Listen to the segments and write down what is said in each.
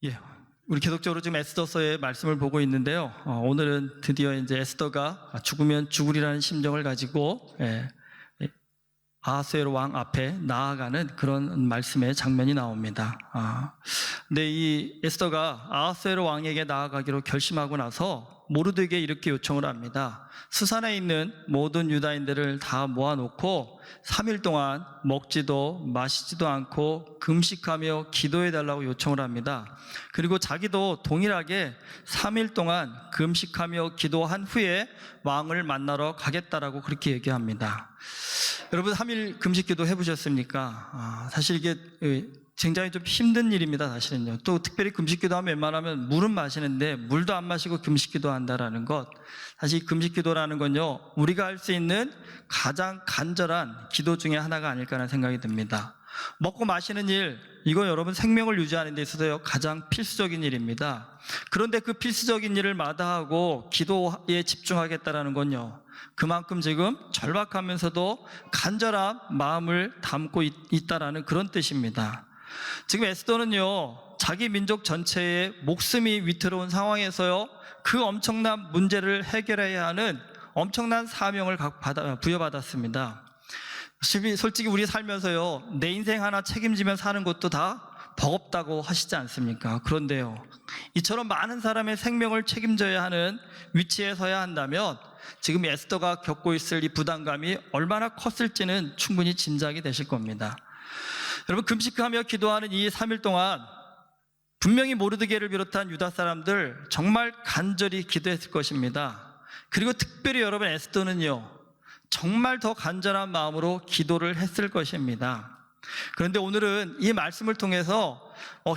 예, 우리 계속적으로 지금 에스더서의 말씀을 보고 있는데요. 오늘은 드디어 이제 에스더가 죽으면 죽으리라는 심정을 가지고 아하수에로 왕 앞에 나아가는 그런 말씀의 장면이 나옵니다. 근데 이 에스더가 아하수에로 왕에게 나아가기로 결심하고 나서 모르드에게 이렇게 요청을 합니다. 수산에 있는 모든 유다인들을 다 모아놓고 3일 동안 먹지도 마시지도 않고 금식하며 기도해달라고 요청을 합니다. 그리고 자기도 동일하게 3일 동안 금식하며 기도한 후에 왕을 만나러 가겠다라고 그렇게 얘기합니다. 여러분 3일 금식 기도 해보셨습니까? 사실 이게 굉장히 좀 힘든 일입니다. 사실은요. 또 특별히 금식 기도하면 웬만하면 물은 마시는데 물도 안 마시고 금식 기도한다라는 것, 사실 금식 기도라는 건요, 우리가 할 수 있는 가장 간절한 기도 중에 하나가 아닐까라는 생각이 듭니다. 먹고 마시는 일, 이거 여러분 생명을 유지하는 데 있어서요 가장 필수적인 일입니다. 그런데 그 필수적인 일을 마다하고 기도에 집중하겠다라는 건요, 그만큼 지금 절박하면서도 간절한 마음을 담고 있다라는 그런 뜻입니다. 지금 에스더는요, 자기 민족 전체의 목숨이 위태로운 상황에서요, 그 엄청난 문제를 해결해야 하는 엄청난 사명을 부여받았습니다. 솔직히 우리 살면서요, 내 인생 하나 책임지며 사는 것도 다 버겁다고 하시지 않습니까? 그런데요, 이처럼 많은 사람의 생명을 책임져야 하는 위치에 서야 한다면 지금 에스더가 겪고 있을 이 부담감이 얼마나 컸을지는 충분히 짐작이 되실 겁니다. 여러분, 금식하며 기도하는 이 3일 동안 분명히 모르드게를 비롯한 유다 사람들 정말 간절히 기도했을 것입니다. 그리고 특별히 여러분 에스더는요, 정말 더 간절한 마음으로 기도를 했을 것입니다. 그런데 오늘은 이 말씀을 통해서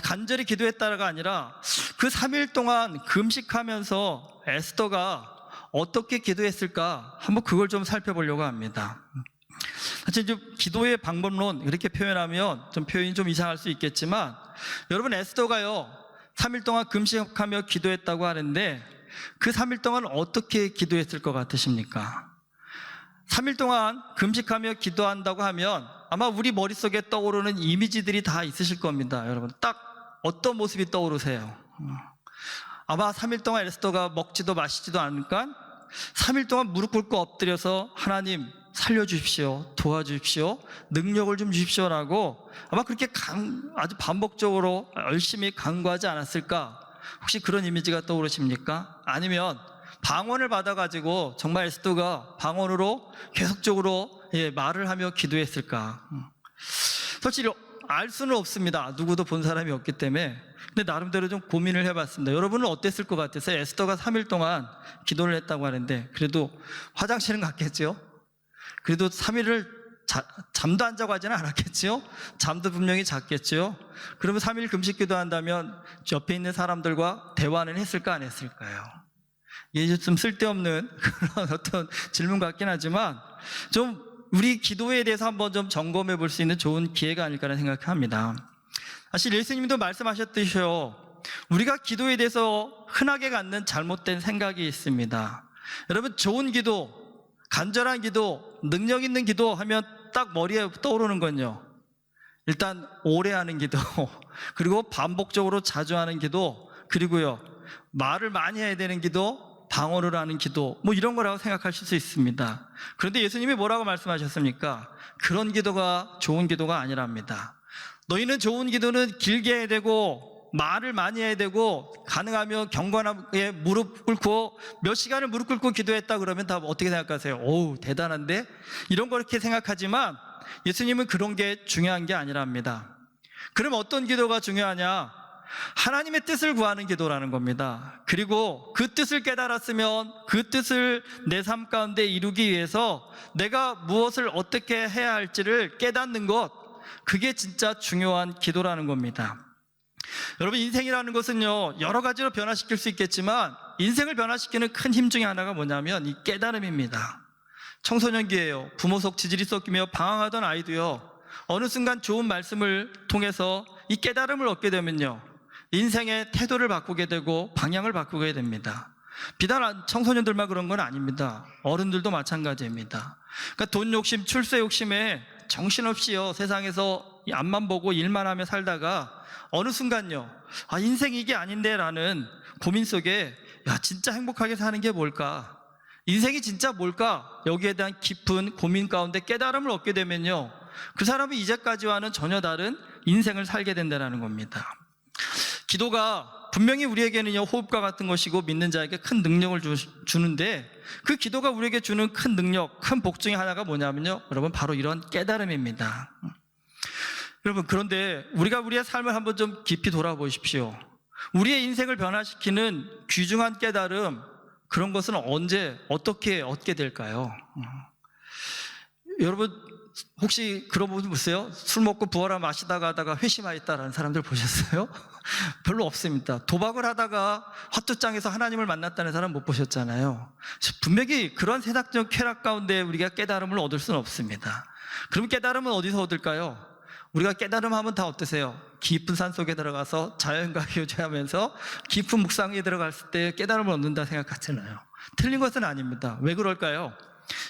간절히 기도했다가 아니라 그 3일 동안 금식하면서 에스더가 어떻게 기도했을까, 한번 그걸 좀 살펴보려고 합니다. 사실 기도의 방법론 이렇게 표현하면 좀 표현이 좀 이상할 수 있겠지만, 여러분 에스더가요 3일 동안 금식하며 기도했다고 하는데 그 3일 동안 어떻게 기도했을 것 같으십니까? 3일 동안 금식하며 기도한다고 하면 아마 우리 머릿속에 떠오르는 이미지들이 다 있으실 겁니다. 여러분 딱 어떤 모습이 떠오르세요? 아마 3일 동안 에스더가 먹지도 마시지도 않으니까 3일 동안 무릎 꿇고 엎드려서 하나님 살려주십시오, 도와주십시오, 능력을 좀 주십시오라고 아마 그렇게 아주 반복적으로 열심히 간구하지 않았을까? 혹시 그런 이미지가 떠오르십니까? 아니면 방언을 받아가지고 정말 에스더가 방언으로 계속적으로 말을 하며 기도했을까? 솔직히 알 수는 없습니다. 누구도 본 사람이 없기 때문에. 근데 나름대로 좀 고민을 해봤습니다. 여러분은 어땠을 것 같아서 에스더가 3일 동안 기도를 했다고 하는데 그래도 화장실은 갔겠죠? 그래도 3일을 잠도 안 자고 하지는 않았겠죠? 잠도 분명히 잤겠죠? 그러면 3일 금식 기도한다면 옆에 있는 사람들과 대화는 했을까 안 했을까요? 이게 좀 쓸데없는 그런 어떤 질문 같긴 하지만 좀 우리 기도에 대해서 한번 좀 점검해 볼 수 있는 좋은 기회가 아닐까라는 생각합니다. 사실 예수님도 말씀하셨듯이요, 우리가 기도에 대해서 흔하게 갖는 잘못된 생각이 있습니다. 여러분 좋은 기도, 간절한 기도, 능력 있는 기도 하면 딱 머리에 떠오르는 건요, 일단 오래 하는 기도, 그리고 반복적으로 자주 하는 기도, 그리고요 말을 많이 해야 되는 기도, 방언을 하는 기도, 뭐 이런 거라고 생각하실 수 있습니다. 그런데 예수님이 뭐라고 말씀하셨습니까? 그런 기도가 좋은 기도가 아니랍니다. 너희는 좋은 기도는 길게 해야 되고 말을 많이 해야 되고 가능하면 경건하게 무릎 꿇고 몇 시간을 무릎 꿇고 기도했다 그러면 다 어떻게 생각하세요? 오우 대단한데? 이런 거 이렇게 생각하지만 예수님은 그런 게 중요한 게 아니랍니다. 그럼 어떤 기도가 중요하냐? 하나님의 뜻을 구하는 기도라는 겁니다. 그리고 그 뜻을 깨달았으면 그 뜻을 내 삶 가운데 이루기 위해서 내가 무엇을 어떻게 해야 할지를 깨닫는 것, 그게 진짜 중요한 기도라는 겁니다. 여러분 인생이라는 것은요 여러 가지로 변화시킬 수 있겠지만 인생을 변화시키는 큰 힘 중에 하나가 뭐냐면 이 깨달음입니다. 청소년기예요. 부모 속 지질이 섞이며 방황하던 아이도요 어느 순간 좋은 말씀을 통해서 이 깨달음을 얻게 되면요 인생의 태도를 바꾸게 되고 방향을 바꾸게 됩니다. 비단 청소년들만 그런 건 아닙니다. 어른들도 마찬가지입니다. 그러니까 돈 욕심, 출세 욕심에 정신없이요 세상에서 앞만 보고 일만 하며 살다가 어느 순간요 인생 이게 아닌데 라는 고민 속에 진짜 행복하게 사는 게 뭘까, 인생이 진짜 뭘까, 여기에 대한 깊은 고민 가운데 깨달음을 얻게 되면요 그 사람은 이제까지와는 전혀 다른 인생을 살게 된다는 겁니다. 기도가 분명히 우리에게는요 호흡과 같은 것이고 믿는 자에게 큰 능력을 주는데, 그 기도가 우리에게 주는 큰 능력, 큰 복 중에 하나가 뭐냐면요 여러분 바로 이런 깨달음입니다. 여러분, 그런데 우리가 우리의 삶을 한번 좀 깊이 돌아보십시오. 우리의 인생을 변화시키는 귀중한 깨달음, 그런 것은 언제 어떻게 얻게 될까요? 여러분 혹시 그런 분 보세요? 술 먹고 부어라 마시다가 하다가 회심하였다라는 사람들 보셨어요? 별로 없습니다. 도박을 하다가 화투장에서 하나님을 만났다는 사람 못 보셨잖아요. 분명히 그런 세상적 쾌락 가운데 우리가 깨달음을 얻을 수는 없습니다. 그럼 깨달음은 어디서 얻을까요? 우리가 깨달음 하면 다 어떠세요? 깊은 산 속에 들어가서 자연과 교제하면서 깊은 묵상에 들어갔을 때 깨달음을 얻는다 생각하잖아요. 틀린 것은 아닙니다. 왜 그럴까요?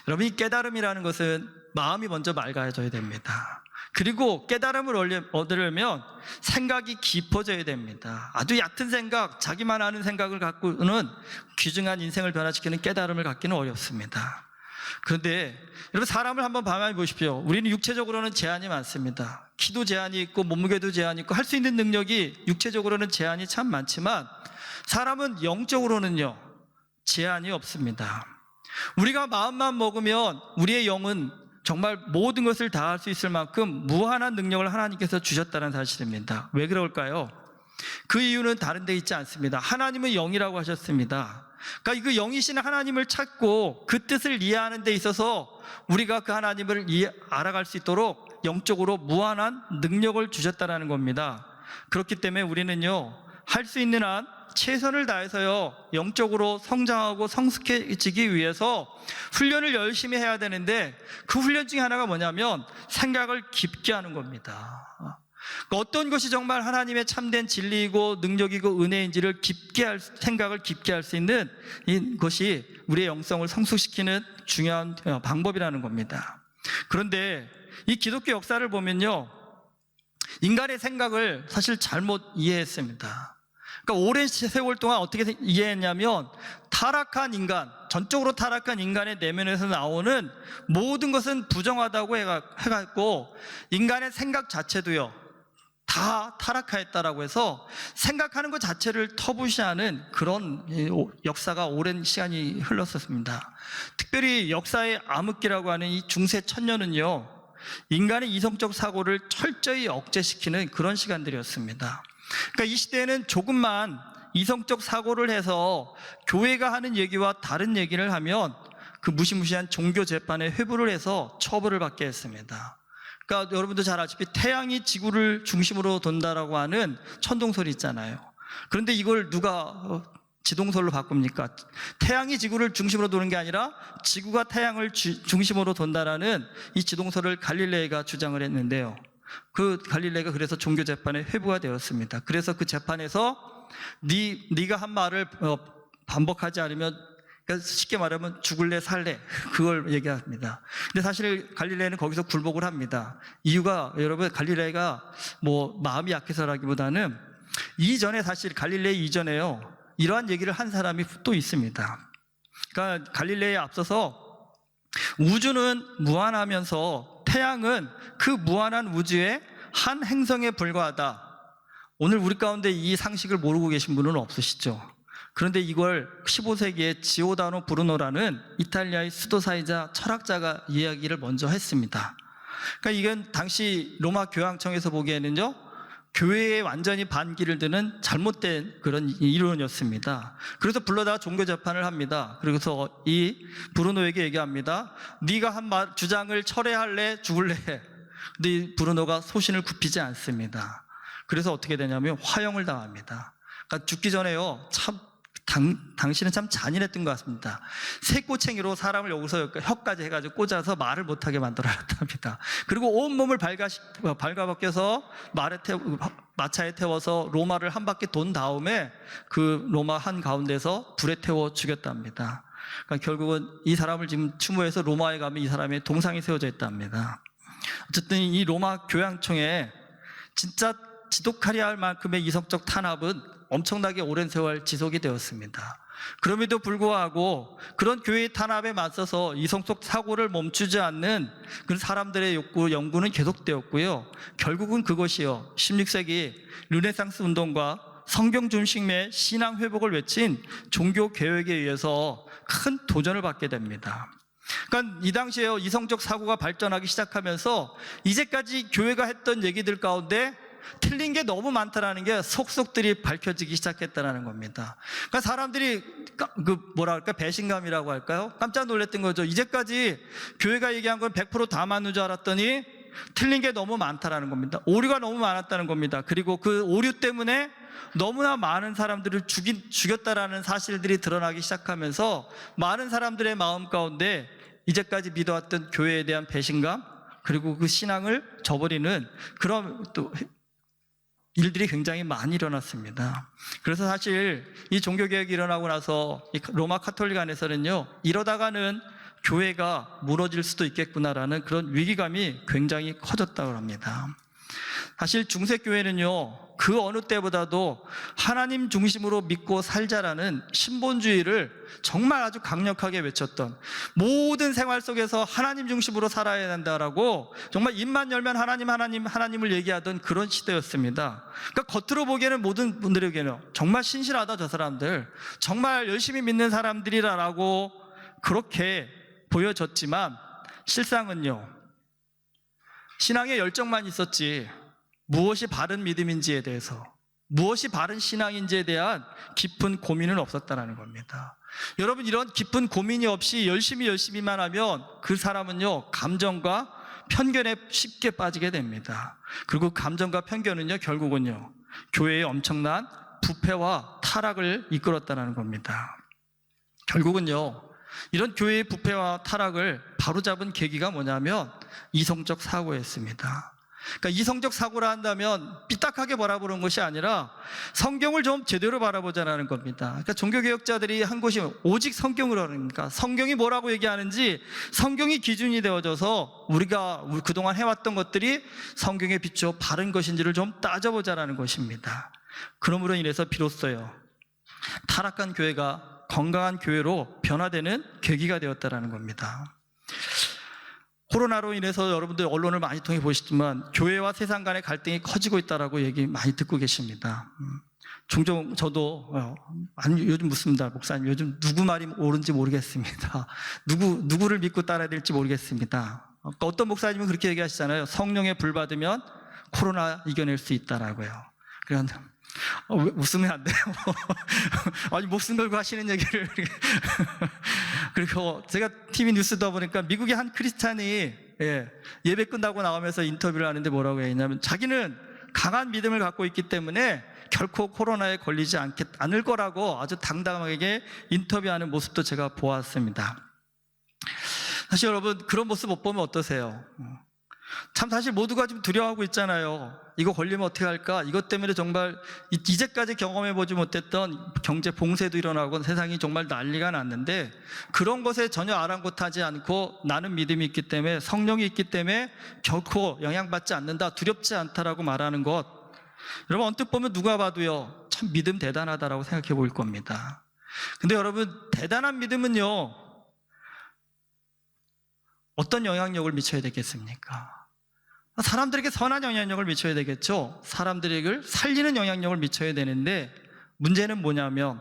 여러분, 이 깨달음이라는 것은 마음이 먼저 맑아져야 됩니다. 그리고 깨달음을 얻으려면 생각이 깊어져야 됩니다. 아주 얕은 생각, 자기만 아는 생각을 갖고는 귀중한 인생을 변화시키는 깨달음을 갖기는 어렵습니다. 그런데 여러분, 사람을 한번 반면해 보십시오. 우리는 육체적으로는 제한이 많습니다. 키도 제한이 있고 몸무게도 제한이 있고 할 수 있는 능력이 육체적으로는 제한이 참 많지만 사람은 영적으로는요 제한이 없습니다. 우리가 마음만 먹으면 우리의 영은 정말 모든 것을 다 할 수 있을 만큼 무한한 능력을 하나님께서 주셨다는 사실입니다. 왜 그럴까요? 그 이유는 다른 데 있지 않습니다. 하나님은 영이라고 하셨습니다. 그러니까 그 영이신 하나님을 찾고 그 뜻을 이해하는 데 있어서 우리가 그 하나님을 알아갈 수 있도록 영적으로 무한한 능력을 주셨다는 겁니다. 그렇기 때문에 우리는요 할 수 있는 한 최선을 다해서요 영적으로 성장하고 성숙해지기 위해서 훈련을 열심히 해야 되는데, 그 훈련 중에 하나가 뭐냐면 생각을 깊게 하는 겁니다. 어떤 것이 정말 하나님의 참된 진리이고 능력이고 은혜인지를 생각을 깊게 할 수 있는 것이 우리의 영성을 성숙시키는 중요한 방법이라는 겁니다. 그런데 이 기독교 역사를 보면요 인간의 생각을 사실 잘못 이해했습니다. 그러니까 오랜 세월 동안 어떻게 이해했냐면 타락한 인간, 전적으로 타락한 인간의 내면에서 나오는 모든 것은 부정하다고 해갖고 인간의 생각 자체도요 다 타락하였다라고 해서 생각하는 것 자체를 터부시하는 그런 역사가 오랜 시간이 흘렀었습니다. 특별히 역사의 암흑기라고 하는 이 중세 천년은요 인간의 이성적 사고를 철저히 억제시키는 그런 시간들이었습니다. 그러니까 이 시대에는 조금만 이성적 사고를 해서 교회가 하는 얘기와 다른 얘기를 하면 그 무시무시한 종교 재판에 회부를 해서 처벌을 받게 했습니다. 그러니까 여러분도 잘 아시다시피 태양이 지구를 중심으로 돈다라고 하는 천동설이 있잖아요. 그런데 이걸 누가 지동설로 바꿉니까? 태양이 지구를 중심으로 도는 게 아니라 지구가 태양을 중심으로 돈다라는 이 지동설을 갈릴레이가 주장을 했는데요. 그 갈릴레이가 그래서 종교 재판에 회부가 되었습니다. 그래서 그 재판에서 네가 한 말을 반복하지 않으면, 그러니까 쉽게 말하면 죽을래 살래, 그걸 얘기합니다. 근데 사실 갈릴레이는 거기서 굴복을 합니다. 이유가 여러분 갈릴레이가 뭐 마음이 약해서라기보다는 이전에, 사실 갈릴레이 이전에요 이러한 얘기를 한 사람이 또 있습니다. 그러니까 갈릴레이에 앞서서 우주는 무한하면서 태양은 그 무한한 우주의 한 행성에 불과하다. 오늘 우리 가운데 이 상식을 모르고 계신 분은 없으시죠? 그런데 이걸 15세기에 지오다노 브루노라는 이탈리아의 수도사이자 철학자가 이야기를 먼저 했습니다. 그러니까 이건 당시 로마 교황청에서 보기에는요 교회에 완전히 반기를 드는 잘못된 그런 이론이었습니다. 그래서 불러다가 종교 재판을 합니다. 그래서 이 브루노에게 얘기합니다. 네가 한 주장을 철회할래 죽을래? 근데 이 브루노가 소신을 굽히지 않습니다. 그래서 어떻게 되냐면 화형을 당합니다. 그러니까 죽기 전에요 참 당신은 참 잔인했던 것 같습니다. 새꼬챙이로 사람을 여기서 혀까지 해가지고 꽂아서 말을 못하게 만들어놨답니다. 그리고 온몸을 발가벗겨서 마차에 태워서 로마를 한 바퀴 돈 다음에 그 로마 한 가운데서 불에 태워 죽였답니다. 그러니까 결국은 이 사람을 지금 추모해서 로마에 가면 이 사람의 동상이 세워져 있답니다. 어쨌든 이 로마 교황청에 진짜 지독하리 할 만큼의 이성적 탄압은 엄청나게 오랜 세월 지속이 되었습니다. 그럼에도 불구하고 그런 교회의 탄압에 맞서서 이성적 사고를 멈추지 않는 그 사람들의 연구는 계속되었고요. 결국은 그것이요, 16세기 르네상스 운동과 성경 중심의 신앙 회복을 외친 종교 개혁에 의해서 큰 도전을 받게 됩니다. 그러니까 이 당시에 이성적 사고가 발전하기 시작하면서 이제까지 교회가 했던 얘기들 가운데 틀린 게 너무 많다라는 게 속속들이 밝혀지기 시작했다는 겁니다. 그러니까 사람들이 배신감이라고 할까요? 깜짝 놀랐던 거죠. 이제까지 교회가 얘기한 건 100% 다 맞는 줄 알았더니 틀린 게 너무 많다라는 겁니다. 오류가 너무 많았다는 겁니다. 그리고 그 오류 때문에 너무나 많은 사람들을 죽였다라는 사실들이 드러나기 시작하면서 많은 사람들의 마음 가운데 이제까지 믿어왔던 교회에 대한 배신감, 그리고 그 신앙을 저버리는 그런 또 일들이 굉장히 많이 일어났습니다. 그래서 사실 이 종교개혁이 일어나고 나서 이 로마 카톨릭 안에서는요, 이러다가는 교회가 무너질 수도 있겠구나라는 그런 위기감이 굉장히 커졌다고 합니다. 사실 중세교회는요, 그 어느 때보다도 하나님 중심으로 믿고 살자라는 신본주의를 정말 아주 강력하게 외쳤던, 모든 생활 속에서 하나님 중심으로 살아야 된다라고 정말 입만 열면 하나님을 얘기하던 그런 시대였습니다. 그러니까 겉으로 보기에는 모든 분들에게는 정말 신실하다, 저 사람들 정말 열심히 믿는 사람들이라고 그렇게 보여졌지만, 실상은요, 신앙에 열정만 있었지 무엇이 바른 믿음인지에 대해서, 무엇이 바른 신앙인지에 대한 깊은 고민은 없었다는 겁니다. 여러분, 이런 깊은 고민이 없이 열심히만 하면 그 사람은요, 감정과 편견에 쉽게 빠지게 됩니다. 그리고 감정과 편견은요, 결국은요, 교회의 엄청난 부패와 타락을 이끌었다는 겁니다. 결국은요, 이런 교회의 부패와 타락을 바로잡은 계기가 뭐냐면 이성적 사고였습니다. 그러니까 이성적 사고라 한다면 삐딱하게 바라보는 것이 아니라 성경을 좀 제대로 바라보자는 겁니다. 그러니까 종교개혁자들이 한 것이 오직 성경으로 하니까 성경이 뭐라고 얘기하는지 성경이 기준이 되어져서 우리가 그동안 해왔던 것들이 성경에 비추어 바른 것인지를 좀 따져보자는 것입니다. 그러므로 인해서 비로소요, 타락한 교회가 건강한 교회로 변화되는 계기가 되었다는 겁니다. 코로나로 인해서 여러분들 언론을 많이 통해 보시지만 교회와 세상 간의 갈등이 커지고 있다라고 얘기 많이 듣고 계십니다. 종종 저도 요즘 묻습니다. 목사님, 요즘 누구 말이 옳은지 모르겠습니다. 누구를 믿고 따라야 될지 모르겠습니다. 어떤 목사님은 그렇게 얘기하시잖아요. 성령의 불 받으면 코로나 이겨낼 수 있다라고요. 그런데 웃으면 안 돼요. 아니, 목숨 걸고 하시는 얘기를. 그리고 제가 TV 뉴스다 보니까 미국의 한 크리스찬이 예배 끝나고 나오면서 인터뷰를 하는데 뭐라고 했냐면, 자기는 강한 믿음을 갖고 있기 때문에 결코 코로나에 걸리지 않을 거라고 아주 당당하게 인터뷰하는 모습도 제가 보았습니다. 사실 여러분, 그런 모습 못 보면 어떠세요? 참 사실 모두가 지금 두려워하고 있잖아요. 이거 걸리면 어떻게 할까? 이것 때문에 정말 이제까지 경험해보지 못했던 경제 봉쇄도 일어나고 세상이 정말 난리가 났는데, 그런 것에 전혀 아랑곳하지 않고 나는 믿음이 있기 때문에, 성령이 있기 때문에 결코 영향받지 않는다, 두렵지 않다라고 말하는 것, 여러분 언뜻 보면 누가 봐도요, 참 믿음 대단하다라고 생각해 보일 겁니다. 근데 여러분, 대단한 믿음은요, 어떤 영향력을 미쳐야 되겠습니까? 사람들에게 선한 영향력을 미쳐야 되겠죠. 사람들에게 살리는 영향력을 미쳐야 되는데, 문제는 뭐냐면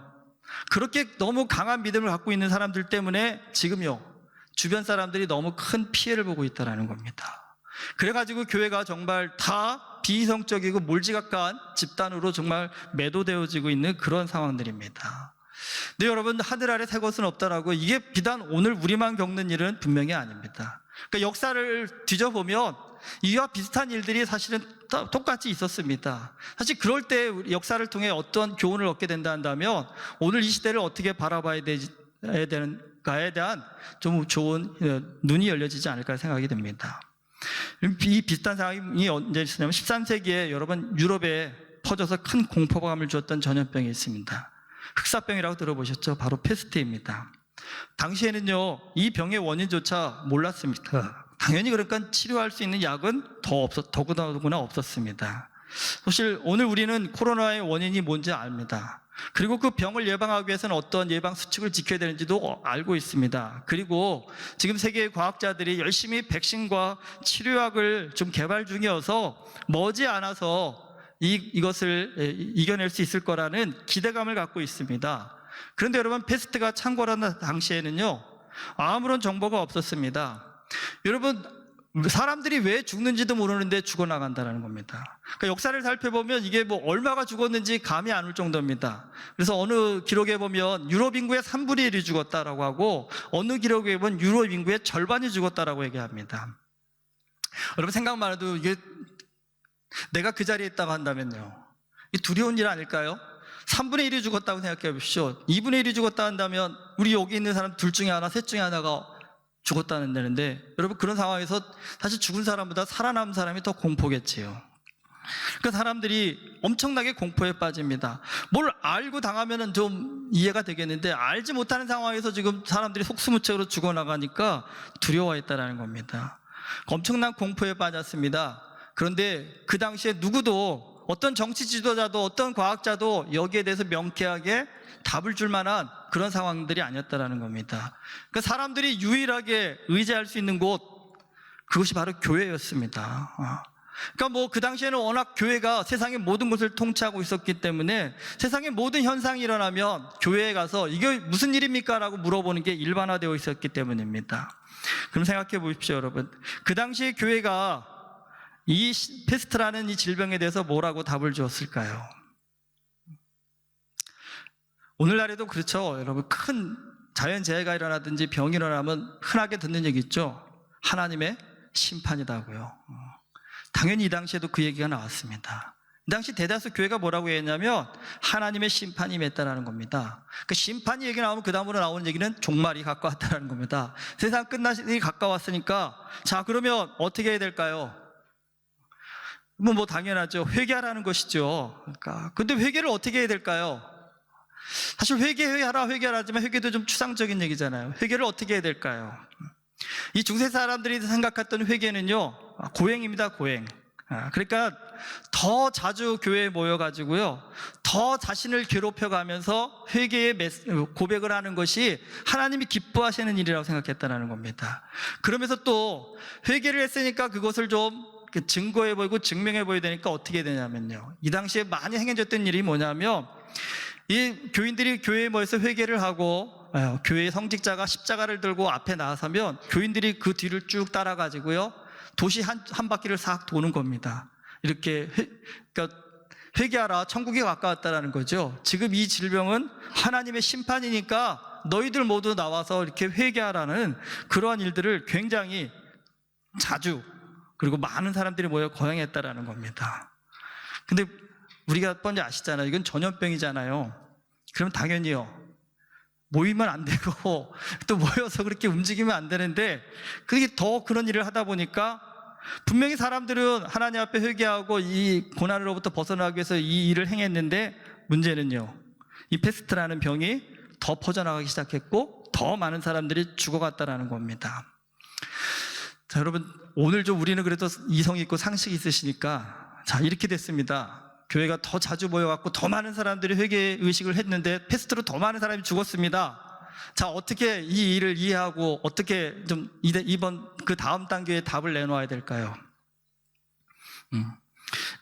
그렇게 너무 강한 믿음을 갖고 있는 사람들 때문에 지금요, 주변 사람들이 너무 큰 피해를 보고 있다는 겁니다. 그래가지고 교회가 정말 다 비이성적이고 몰지각한 집단으로 정말 매도되어지고 있는 그런 상황들입니다. 근데 여러분, 하늘 아래 새 것은 없다라고, 이게 비단 오늘 우리만 겪는 일은 분명히 아닙니다. 그러니까 역사를 뒤져보면 이와 비슷한 일들이 사실은 똑같이 있었습니다. 사실 그럴 때 역사를 통해 어떤 교훈을 얻게 된다 한다면, 오늘 이 시대를 어떻게 바라봐야 되는가에 대한 좀 좋은 눈이 열려지지 않을까 생각이 됩니다. 이 비슷한 상황이 언제 있었냐면 13세기에 여러분 유럽에 퍼져서 큰 공포감을 주었던 전염병이 있습니다. 흑사병이라고 들어보셨죠? 바로 페스트입니다. 당시에는요, 이 병의 원인조차 몰랐습니다. 당연히 그러니까 치료할 수 있는 약은 더구나 없었습니다. 사실 오늘 우리는 코로나의 원인이 뭔지 압니다. 그리고 그 병을 예방하기 위해서는 어떤 예방 수칙을 지켜야 되는지도 알고 있습니다. 그리고 지금 세계의 과학자들이 열심히 백신과 치료약을 좀 개발 중이어서 머지않아서 이것을 이겨낼 수 있을 거라는 기대감을 갖고 있습니다. 그런데 여러분, 패스트가 창궐하는 당시에는요, 아무런 정보가 없었습니다. 여러분, 사람들이 왜 죽는지도 모르는데 죽어나간다는 겁니다. 그러니까 역사를 살펴보면 이게 뭐 얼마가 죽었는지 감이 안 올 정도입니다. 그래서 어느 기록에 보면 유럽 인구의 3분의 1이 죽었다라고 하고, 어느 기록에 보면 유럽 인구의 절반이 죽었다라고 얘기합니다. 여러분, 생각만 해도 이게 내가 그 자리에 있다고 한다면요, 이 두려운 일 아닐까요? 3분의 1이 죽었다고 생각해 보십시오. 2분의 1이 죽었다 한다면 우리 여기 있는 사람 둘 중에 하나, 셋 중에 하나가 죽었다는 데는데, 여러분, 그런 상황에서 사실 죽은 사람보다 살아남은 사람이 더 공포겠지요. 그러니까 사람들이 엄청나게 공포에 빠집니다. 뭘 알고 당하면은 좀 이해가 되겠는데, 알지 못하는 상황에서 지금 사람들이 속수무책으로 죽어나가니까 두려워했다라는 겁니다. 엄청난 공포에 빠졌습니다. 그런데 그 당시에 누구도, 어떤 정치 지도자도 어떤 과학자도 여기에 대해서 명쾌하게 답을 줄 만한 그런 상황들이 아니었다라는 겁니다. 그러니까 사람들이 유일하게 의지할 수 있는 곳, 그것이 바로 교회였습니다. 그러니까 뭐 그 당시에는 워낙 교회가 세상의 모든 것을 통치하고 있었기 때문에 세상의 모든 현상이 일어나면 교회에 가서 이게 무슨 일입니까? 라고 물어보는 게 일반화되어 있었기 때문입니다. 그럼 생각해 보십시오, 여러분. 그 당시에 교회가 이 패스트라는 이 질병에 대해서 뭐라고 답을 주었을까요? 오늘날에도 그렇죠. 여러분, 큰 자연재해가 일어나든지 병이 일어나면 흔하게 듣는 얘기 있죠. 하나님의 심판이다고요. 당연히 이 당시에도 그 얘기가 나왔습니다. 이 당시 대다수 교회가 뭐라고 했냐면 하나님의 심판이 임했다라는 겁니다. 그 심판이 얘기 나오면 그 다음으로 나오는 얘기는 종말이 가까웠다라는 겁니다. 세상 끝나기 가까웠으니까, 자, 그러면 어떻게 해야 될까요? 뭐 당연하죠. 회개하라는 것이죠. 그러니까 근데 회개를 어떻게 해야 될까요? 사실 회개하라 하지만 회개도 좀 추상적인 얘기잖아요. 회개를 어떻게 해야 될까요? 이 중세 사람들이 생각했던 회개는요, 고행입니다. 고행. 그러니까 더 자주 교회에 모여가지고요, 더 자신을 괴롭혀가면서 회개의 고백을 하는 것이 하나님이 기뻐하시는 일이라고 생각했다는 겁니다. 그러면서 또 회개를 했으니까 그것을 좀 증거해 보이고 증명해 보여야 되니까 어떻게 되냐면요, 이 당시에 많이 행해졌던 일이 뭐냐면, 이 교인들이 교회에 모여서 회개를 하고 교회의 성직자가 십자가를 들고 앞에 나서면 교인들이 그 뒤를 쭉 따라가지고요, 도시 한 바퀴를 싹 도는 겁니다. 이렇게 그러니까 회개하라, 천국이 가까웠다라는 거죠. 지금 이 질병은 하나님의 심판이니까 너희들 모두 나와서 이렇게 회개하라는 그러한 일들을 굉장히 자주, 그리고 많은 사람들이 모여 거행했다라는 겁니다. 근데 우리가 뻔히 아시잖아요. 이건 전염병이잖아요. 그럼 당연히요, 모이면 안 되고 또 모여서 그렇게 움직이면 안 되는데, 그게 더 그런 일을 하다 보니까 분명히 사람들은 하나님 앞에 회개하고 이 고난으로부터 벗어나기 위해서 이 일을 행했는데, 문제는요, 이 패스트라는 병이 더 퍼져나가기 시작했고 더 많은 사람들이 죽어갔다라는 겁니다. 자, 여러분, 오늘 좀 우리는 그래도 이성 있고 상식이 있으시니까, 자, 이렇게 됐습니다. 교회가 더 자주 모여갖고 더 많은 사람들이 회개 의식을 했는데 패스트로 더 많은 사람이 죽었습니다. 자, 어떻게 이 일을 이해하고 어떻게 좀 이번 그 다음 단계의 답을 내놓아야 될까요?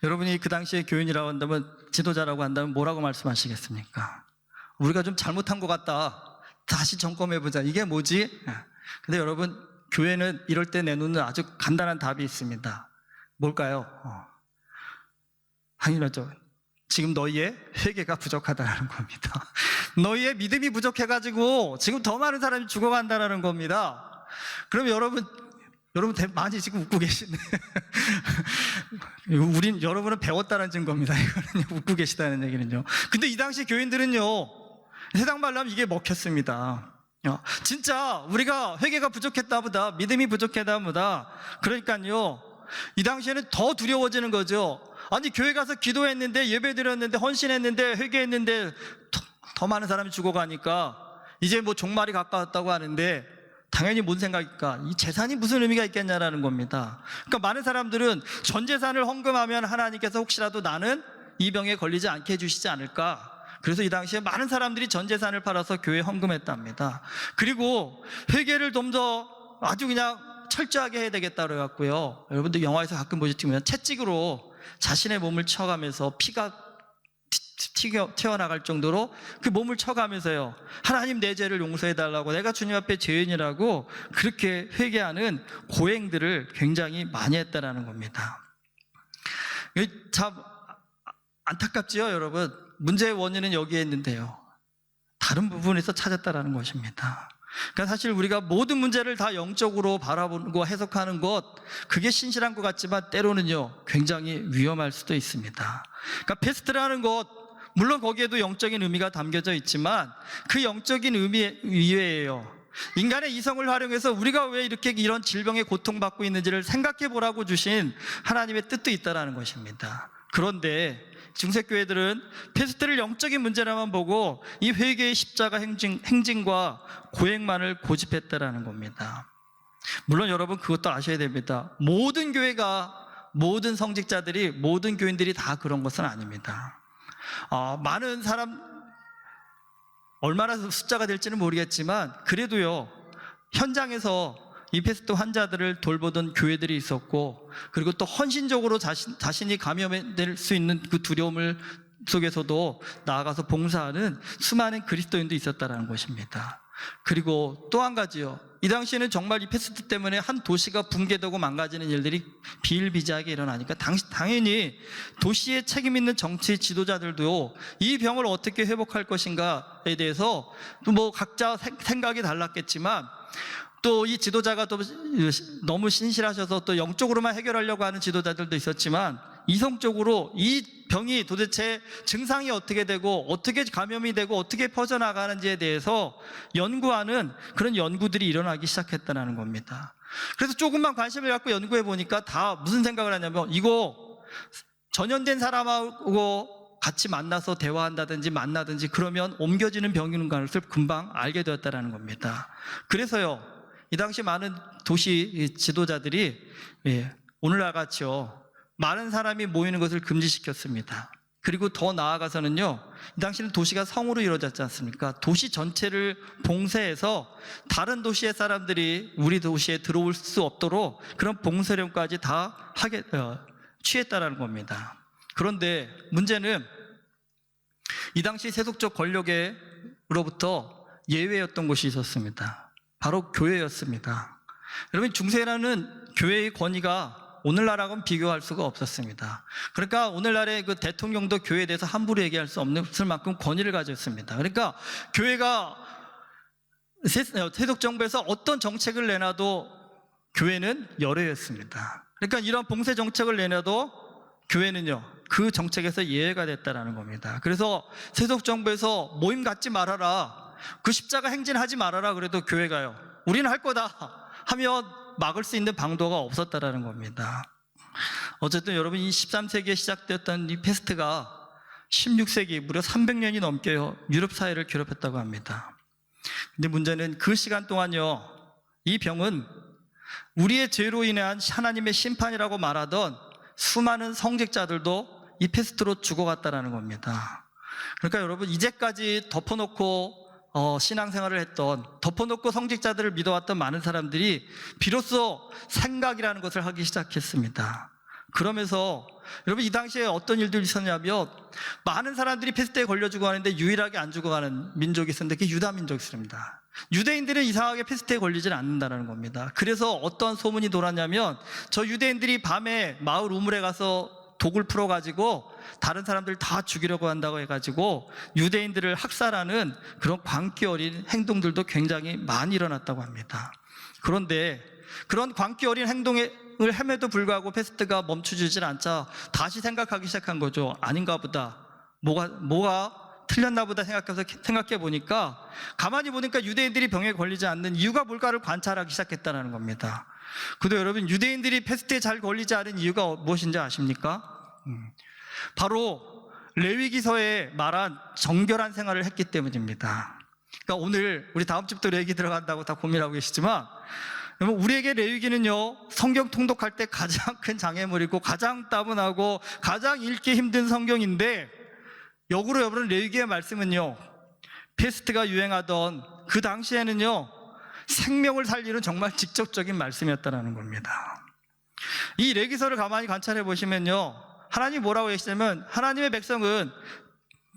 여러분이 그 당시에 교인이라고 한다면, 지도자라고 한다면 뭐라고 말씀하시겠습니까? 우리가 좀 잘못한 것 같다, 다시 점검해보자, 이게 뭐지? 근데 여러분, 교회는 이럴 때 내놓는 아주 간단한 답이 있습니다. 뭘까요? 당연하죠. 지금 너희의 회개가 부족하다는 겁니다. 너희의 믿음이 부족해가지고 지금 더 많은 사람이 죽어간다는 겁니다. 그럼 여러분 많이 지금 웃고 계시네. 여러분은 배웠다는 증거입니다. 이거는 웃고 계시다는 얘기는요. 근데 이 당시 교인들은요, 세상 말로 하면 이게 먹혔습니다. 진짜 우리가 회개가 부족했다 보다, 믿음이 부족했다 보다, 그러니까요, 이 당시에는 더 두려워지는 거죠. 아니, 교회 가서 기도했는데, 예배 드렸는데, 헌신했는데, 회개했는데 더 많은 사람이 죽어가니까 이제 뭐 종말이 가까웠다고 하는데, 당연히 뭔 생각일까? 이 재산이 무슨 의미가 있겠냐라는 겁니다. 그러니까 많은 사람들은 전 재산을 헌금하면 하나님께서 혹시라도 나는 이 병에 걸리지 않게 해주시지 않을까? 그래서 이 당시에 많은 사람들이 전 재산을 팔아서 교회에 헌금했답니다. 그리고 회개를 좀 더 아주 그냥 철저하게 해야 되겠다 그래갖고요. 여러분들 영화에서 가끔 보시면 채찍으로 자신의 몸을 쳐가면서 피가 튀어나갈 정도로 그 몸을 쳐가면서요, 하나님 내 죄를 용서해달라고, 내가 주님 앞에 죄인이라고 그렇게 회개하는 고행들을 굉장히 많이 했다라는 겁니다. 참 안타깝지요, 여러분. 문제의 원인은 여기에 있는데요, 다른 부분에서 찾았다라는 것입니다. 그러니까 사실 우리가 모든 문제를 다 영적으로 바라보고 해석하는 것, 그게 신실한 것 같지만 때로는요 굉장히 위험할 수도 있습니다. 그러니까 패스트라는 것, 물론 거기에도 영적인 의미가 담겨져 있지만 그 영적인 의미 이외에요, 인간의 이성을 활용해서 우리가 왜 이렇게 이런 질병에 고통받고 있는지를 생각해 보라고 주신 하나님의 뜻도 있다는 것입니다. 그런데 중세교회들은 패스트를 영적인 문제라만 보고 이 회개의 십자가 행진과 고행만을 고집했다라는 겁니다. 물론 여러분 그것도 아셔야 됩니다. 모든 교회가, 모든 성직자들이, 모든 교인들이 다 그런 것은 아닙니다. 많은 사람, 얼마나 숫자가 될지는 모르겠지만 그래도요, 현장에서 이 패스트 환자들을 돌보던 교회들이 있었고, 그리고 또 헌신적으로 자신이 감염될 수 있는 그 두려움을 속에서도 나아가서 봉사하는 수많은 그리스도인도 있었다는 것입니다. 그리고 또 한 가지요, 이 당시에는 정말 이 패스트 때문에 한 도시가 붕괴되고 망가지는 일들이 비일비재하게 일어나니까 당연히 도시에 책임 있는 정치 지도자들도 이 병을 어떻게 회복할 것인가에 대해서 또 뭐 각자 생각이 달랐겠지만, 또 이 지도자가 또 너무 신실하셔서 또 영적으로만 해결하려고 하는 지도자들도 있었지만, 이성적으로 이 병이 도대체 증상이 어떻게 되고 어떻게 감염이 되고 어떻게 퍼져나가는지에 대해서 연구하는 그런 연구들이 일어나기 시작했다는 겁니다. 그래서 조금만 관심을 갖고 연구해 보니까 다 무슨 생각을 하냐면, 이거 전염된 사람하고 같이 만나서 대화한다든지 만나든지 그러면 옮겨지는 병인 것을 금방 알게 되었다는 겁니다. 그래서요, 이 당시 많은 도시 지도자들이 오늘날 같이요 많은 사람이 모이는 것을 금지시켰습니다. 그리고 더 나아가서는요, 이 당시는 도시가 성으로 이루어졌지 않습니까? 도시 전체를 봉쇄해서 다른 도시의 사람들이 우리 도시에 들어올 수 없도록 그런 봉쇄령까지 다 취했다라는 겁니다. 그런데 문제는 이 당시 세속적 권력으로부터 예외였던 곳이 있었습니다. 바로 교회였습니다. 여러분, 중세라는 교회의 권위가 오늘날하고는 비교할 수가 없었습니다. 그러니까 오늘날의 그 대통령도 교회에 대해서 함부로 얘기할 수 없을 만큼 권위를 가졌습니다. 그러니까 교회가 세속 정부에서 어떤 정책을 내놔도 교회는 열애였습니다. 그러니까 이런 봉쇄 정책을 내놔도 교회는요 그 정책에서 예외가 됐다는 겁니다. 그래서 세속 정부에서 모임 갖지 말아라, 그 십자가 행진하지 말아라 그래도 교회가요, 우리는 할 거다 하면 막을 수 있는 방도가 없었다라는 겁니다. 어쨌든 여러분, 이 13세기에 시작되었던 이 패스트가 16세기 무려 300년이 넘게 유럽 사회를 괴롭혔다고 합니다. 근데 문제는 그 시간 동안요, 이 병은 우리의 죄로 인한 하나님의 심판이라고 말하던 수많은 성직자들도 이 패스트로 죽어갔다라는 겁니다. 그러니까 여러분, 이제까지 덮어놓고 신앙생활을 했던, 덮어놓고 성직자들을 믿어왔던 많은 사람들이 비로소 생각이라는 것을 하기 시작했습니다. 그러면서 여러분, 이 당시에 어떤 일들이 있었냐면, 많은 사람들이 패스트에 걸려 죽어가는데 유일하게 안 죽어가는 민족이 있었는데 그게 유다 민족이었습니다. 유대인들은 이상하게 패스트에 걸리질 않는다는 겁니다. 그래서 어떤 소문이 돌았냐면, 저 유대인들이 밤에 마을 우물에 가서 독을 풀어가지고 다른 사람들 다 죽이려고 한다고 해가지고 유대인들을 학살하는 그런 광기 어린 행동들도 굉장히 많이 일어났다고 합니다. 그런데 그런 광기 어린 행동을 함에도 불구하고 패스트가 멈춰주질 않자 다시 생각하기 시작한 거죠. 아닌가 보다, 뭐가 틀렸나 보다 생각해 보니까, 가만히 보니까 유대인들이 병에 걸리지 않는 이유가 뭘까를 관찰하기 시작했다는 겁니다. 근데 여러분, 유대인들이 패스트에 잘 걸리지 않은 이유가 무엇인지 아십니까? 바로 레위기서에 말한 정결한 생활을 했기 때문입니다. 그러니까 오늘 우리 다음 주부터 레위기 들어간다고 다 고민하고 계시지만, 여러분, 우리에게 레위기는요, 성경 통독할 때 가장 큰 장애물이고 가장 따분하고 가장 읽기 힘든 성경인데, 역으로 여러분, 레위기의 말씀은요, 패스트가 유행하던 그 당시에는요, 생명을 살리는 정말 직접적인 말씀이었다는 겁니다. 이 레위기서를 가만히 관찰해 보시면요, 하나님이 뭐라고 하시냐면, 하나님의 백성은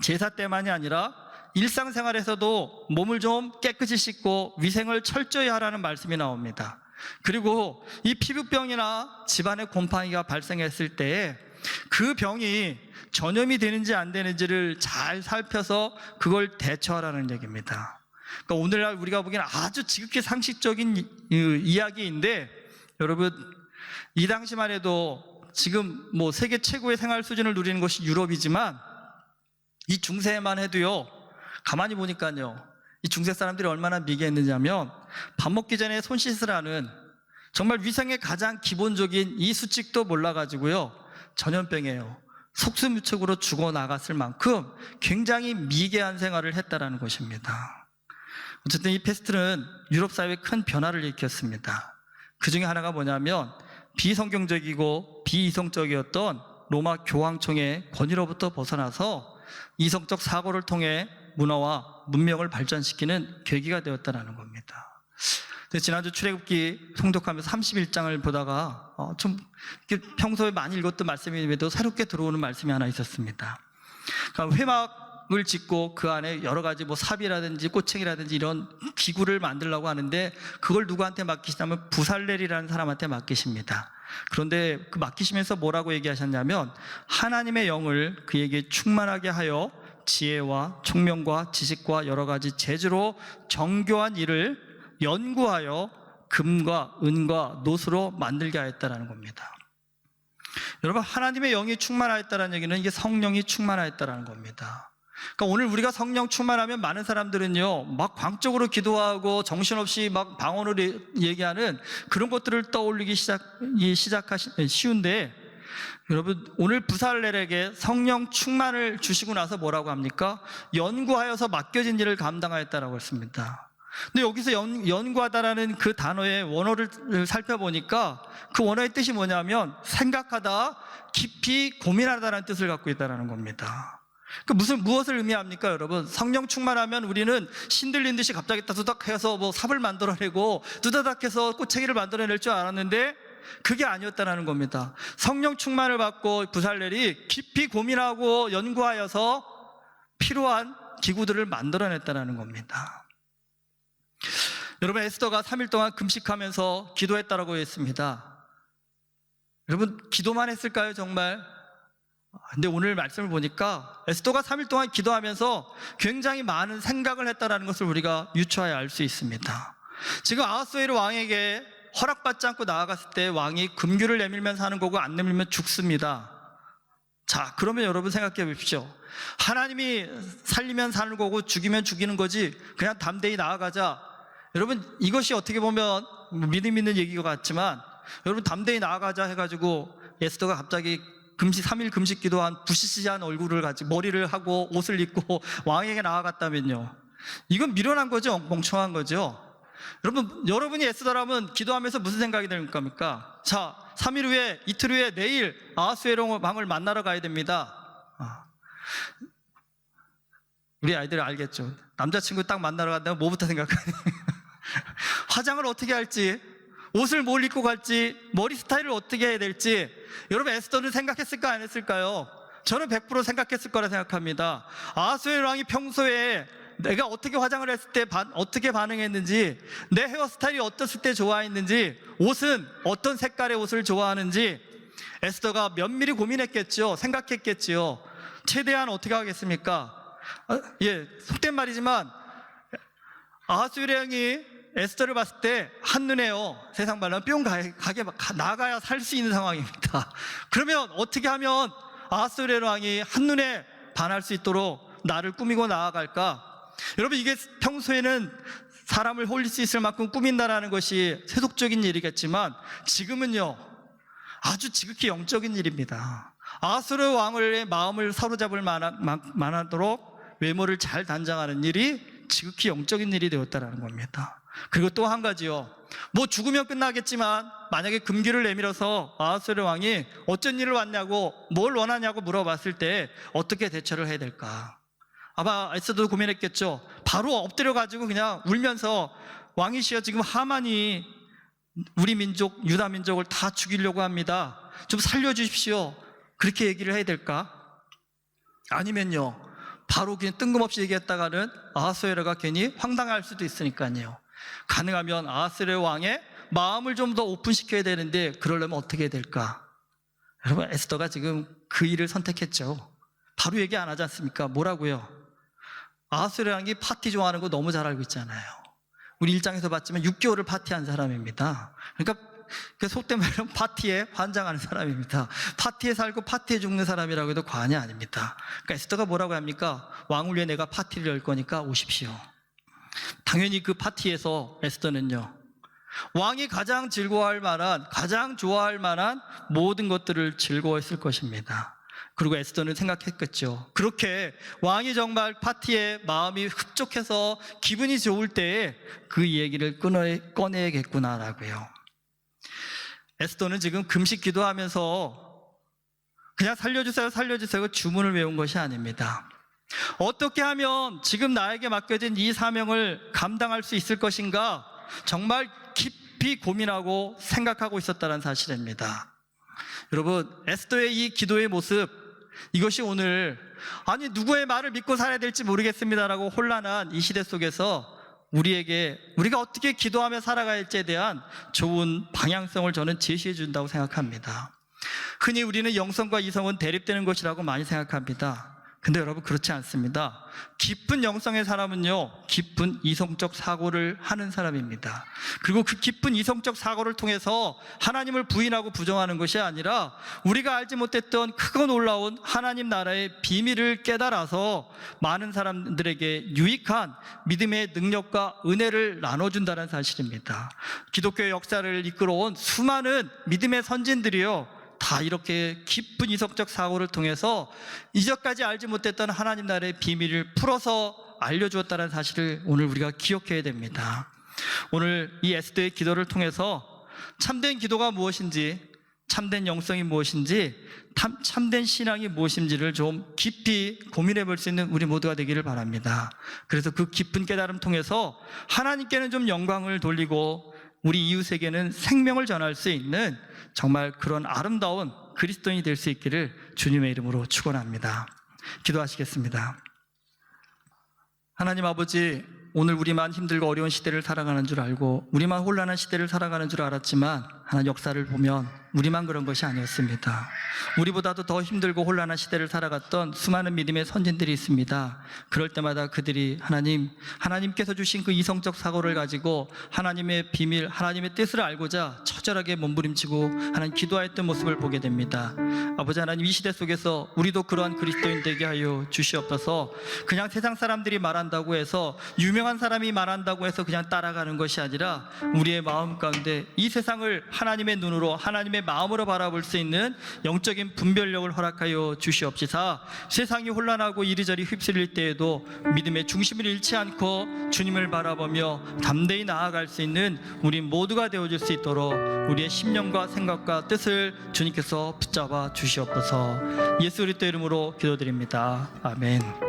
제사 때만이 아니라 일상생활에서도 몸을 좀 깨끗이 씻고 위생을 철저히 하라는 말씀이 나옵니다. 그리고 이 피부병이나 집안에 곰팡이가 발생했을 때에 그 병이 전염이 되는지 안 되는지를 잘 살펴서 그걸 대처하라는 얘기입니다. 그러니까 오늘날 우리가 보기에는 아주 지극히 상식적인 이야기인데, 여러분, 이 당시만 해도 지금 뭐 세계 최고의 생활 수준을 누리는 것이 유럽이지만, 이 중세에만 해도요, 가만히 보니까요, 이 중세 사람들이 얼마나 미개했느냐면, 밥 먹기 전에 손 씻으라는 정말 위생의 가장 기본적인 이 수칙도 몰라가지고요, 전염병이에요, 속수무책으로 죽어나갔을 만큼 굉장히 미개한 생활을 했다라는 것입니다. 어쨌든 이 패스트는 유럽 사회에 큰 변화를 일으켰습니다. 그 중에 하나가 뭐냐면, 비성경적이고 비이성적이었던 로마 교황청의 권위로부터 벗어나서 이성적 사고를 통해 문화와 문명을 발전시키는 계기가 되었다는 겁니다. 지난주 출애굽기 통독하면서 31장을 보다가 좀 평소에 많이 읽었던 말씀임에도 새롭게 들어오는 말씀이 하나 있었습니다. 그러니까 회막을 짓고 그 안에 여러 가지 뭐 삽이라든지 꼬챙이라든지 이런 기구를 만들려고 하는데, 그걸 누구한테 맡기시냐면 부살렐이라는 사람한테 맡기십니다. 그런데 그 맡기시면서 뭐라고 얘기하셨냐면, 하나님의 영을 그에게 충만하게 하여 지혜와 총명과 지식과 여러 가지 재주로 정교한 일을 연구하여 금과 은과 노수로 만들게 하였다는 겁니다. 여러분, 하나님의 영이 충만하였다는 얘기는 이게 성령이 충만하였다는 겁니다. 그러니까 오늘 우리가 성령 충만하면 많은 사람들은요, 막 광적으로 기도하고 정신없이 막 방언으로 얘기하는 그런 것들을 떠올리기 쉬운데, 여러분, 오늘 부살렐에게 성령 충만을 주시고 나서 뭐라고 합니까? 연구하여서 맡겨진 일을 감당하였다라고 했습니다. 근데 여기서 연구하다라는 그 단어의 원어를 살펴보니까 그 원어의 뜻이 뭐냐면, 생각하다, 깊이 고민하다라는 뜻을 갖고 있다는 겁니다. 무엇을 의미합니까, 여러분? 성령 충만하면 우리는 신들린 듯이 갑자기 따두닥해서 뭐 삽을 만들어내고 두다닥해서 꼬챙이를 만들어낼 줄 알았는데, 그게 아니었다는 겁니다. 성령 충만을 받고 부살렐이 깊이 고민하고 연구하여서 필요한 기구들을 만들어냈다는 겁니다. 여러분, 에스더가 3일 동안 금식하면서 기도했다라고 했습니다. 여러분, 기도만 했을까요, 정말? 근데 오늘 말씀을 보니까 에스더가 3일 동안 기도하면서 굉장히 많은 생각을 했다는 것을 우리가 유추하여 알 수 있습니다. 지금 아하수에로 왕에게 허락받지 않고 나아갔을 때 왕이 금규를 내밀면 사는 거고 안 내밀면 죽습니다. 자, 그러면 여러분 생각해 보십시오. 하나님이 살리면 사는 거고 죽이면 죽이는 거지, 그냥 담대히 나아가자. 여러분, 이것이 어떻게 보면 믿음 있는 얘기가 같지만, 여러분, 담대히 나아가자 해가지고 에스더가 갑자기 3일 금식 기도한 부시시한 얼굴을 가지고 머리를 하고 옷을 입고 왕에게 나아갔다면요, 이건 미련한 거죠, 멍청한 거죠. 여러분이 에스더라면 기도하면서 무슨 생각이 들 겁니까? 자, 3일 후에, 이틀 후에, 내일 아하수에로 왕을 만나러 가야 됩니다. 우리 아이들 알겠죠? 남자친구 딱 만나러 간다면 뭐부터 생각하니? 화장을 어떻게 할지, 옷을 뭘 입고 갈지, 머리 스타일을 어떻게 해야 될지. 여러분, 에스더는 생각했을까 안 했을까요? 저는 100% 생각했을 거라 생각합니다. 아하수에로 왕이 평소에 내가 어떻게 화장을 했을 때 어떻게 반응했는지, 내 헤어스타일이 어땠을 때 좋아했는지, 옷은 어떤 색깔의 옷을 좋아하는지 에스더가 면밀히 고민했겠죠. 생각했겠지요. 최대한 어떻게 하겠습니까? 속된 말이지만 아하수에로 왕이 에스더를 봤을 때 한눈에요, 세상 말로 뿅 가게 나가야 살 수 있는 상황입니다. 그러면 어떻게 하면 아하수에로 왕이 한눈에 반할 수 있도록 나를 꾸미고 나아갈까? 여러분, 이게 평소에는 사람을 홀릴 수 있을 만큼 꾸민다라는 것이 세속적인 일이겠지만, 지금은요, 아주 지극히 영적인 일입니다. 아하수에로 왕의 마음을 사로잡을 만하도록 외모를 잘 단장하는 일이 지극히 영적인 일이 되었다라는 겁니다. 그리고 또 한 가지요. 뭐 죽으면 끝나겠지만 만약에 금기를 내밀어서 아하스웨로 왕이 어쩐 일을 왔냐고 뭘 원하냐고 물어봤을 때 어떻게 대처를 해야 될까? 아마 에스더도 고민했겠죠. 바로 엎드려 가지고 그냥 울면서 왕이시여 지금 하만이 우리 민족 유다 민족을 다 죽이려고 합니다. 좀 살려주십시오. 그렇게 얘기를 해야 될까? 아니면요, 바로 그냥 뜬금없이 얘기했다가는 아하스웨로가 괜히 황당할 수도 있으니까요. 가능하면 아하스웨로 왕의 마음을 좀 더 오픈시켜야 되는데 그러려면 어떻게 해야 될까? 여러분, 에스더가 지금 그 일을 선택했죠. 바로 얘기 안 하지 않습니까? 뭐라고요? 아하스웨로 왕이 파티 좋아하는 거 너무 잘 알고 있잖아요. 우리 일장에서 봤지만 6개월을 파티한 사람입니다. 그러니까 속된 말로 파티에 환장하는 사람입니다. 파티에 살고 파티에 죽는 사람이라고 해도 과언이 아닙니다. 그러니까 에스더가 뭐라고 합니까? 왕을 위해 내가 파티를 열 거니까 오십시오. 당연히 그 파티에서 에스더는요, 왕이 가장 즐거워할 만한, 가장 좋아할 만한 모든 것들을 즐거워했을 것입니다. 그리고 에스더는 생각했겠죠. 그렇게 왕이 정말 파티에 마음이 흡족해서 기분이 좋을 때에 그 얘기를 꺼내야겠구나라고요. 에스더는 지금 금식 기도하면서 그냥 살려주세요, 살려주세요 주문을 외운 것이 아닙니다. 어떻게 하면 지금 나에게 맡겨진 이 사명을 감당할 수 있을 것인가 정말 깊이 고민하고 생각하고 있었다는 사실입니다. 여러분, 에스더의 이 기도의 모습, 이것이 오늘 아니 누구의 말을 믿고 살아야 될지 모르겠습니다라고 혼란한 이 시대 속에서 우리가 어떻게 기도하며 살아가야 할지에 대한 좋은 방향성을 저는 제시해 준다고 생각합니다. 흔히 우리는 영성과 이성은 대립되는 것이라고 많이 생각합니다. 근데 여러분, 그렇지 않습니다. 깊은 영성의 사람은요, 깊은 이성적 사고를 하는 사람입니다. 그리고 그 깊은 이성적 사고를 통해서 하나님을 부인하고 부정하는 것이 아니라 우리가 알지 못했던 크고 놀라운 하나님 나라의 비밀을 깨달아서 많은 사람들에게 유익한 믿음의 능력과 은혜를 나눠준다는 사실입니다. 기독교의 역사를 이끌어온 수많은 믿음의 선진들이요, 다 이렇게 깊은 이성적 사고를 통해서 이전까지 알지 못했던 하나님 나라의 비밀을 풀어서 알려주었다는 사실을 오늘 우리가 기억해야 됩니다. 오늘 이 에스더의 기도를 통해서 참된 기도가 무엇인지, 참된 영성이 무엇인지, 참된 신앙이 무엇인지를 좀 깊이 고민해 볼 수 있는 우리 모두가 되기를 바랍니다. 그래서 그 깊은 깨달음 통해서 하나님께는 좀 영광을 돌리고 우리 이웃에게는 생명을 전할 수 있는 정말 그런 아름다운 그리스도인이 될 수 있기를 주님의 이름으로 축원합니다. 기도하시겠습니다. 하나님 아버지, 오늘 우리만 힘들고 어려운 시대를 살아가는 줄 알고 우리만 혼란한 시대를 살아가는 줄 알았지만 하나님 역사를 보면 우리만 그런 것이 아니었습니다. 우리보다도 더 힘들고 혼란한 시대를 살아갔던 수많은 믿음의 선진들이 있습니다. 그럴 때마다 그들이 하나님께서 주신 그 이성적 사고를 가지고 하나님의 비밀, 하나님의 뜻을 알고자 처절하게 몸부림치고 하나님 기도하였던 모습을 보게 됩니다. 아버지 하나님, 이 시대 속에서 우리도 그러한 그리스도인 되게 하여 주시옵소서. 그냥 세상 사람들이 말한다고 해서, 유명한 사람이 말한다고 해서 그냥 따라가는 것이 아니라 우리의 마음 가운데 이 세상을 하나님의 눈으로, 하나님의 마음으로 바라볼 수 있는 영적인 분별력을 허락하여 주시옵시사. 세상이 혼란하고 이리저리 휩쓸릴 때에도 믿음의 중심을 잃지 않고 주님을 바라보며 담대히 나아갈 수 있는 우리 모두가 되어줄 수 있도록 우리의 심령과 생각과 뜻을 주님께서 붙잡아 주시옵소서. 예수 그리스도 이름으로 기도드립니다. 아멘.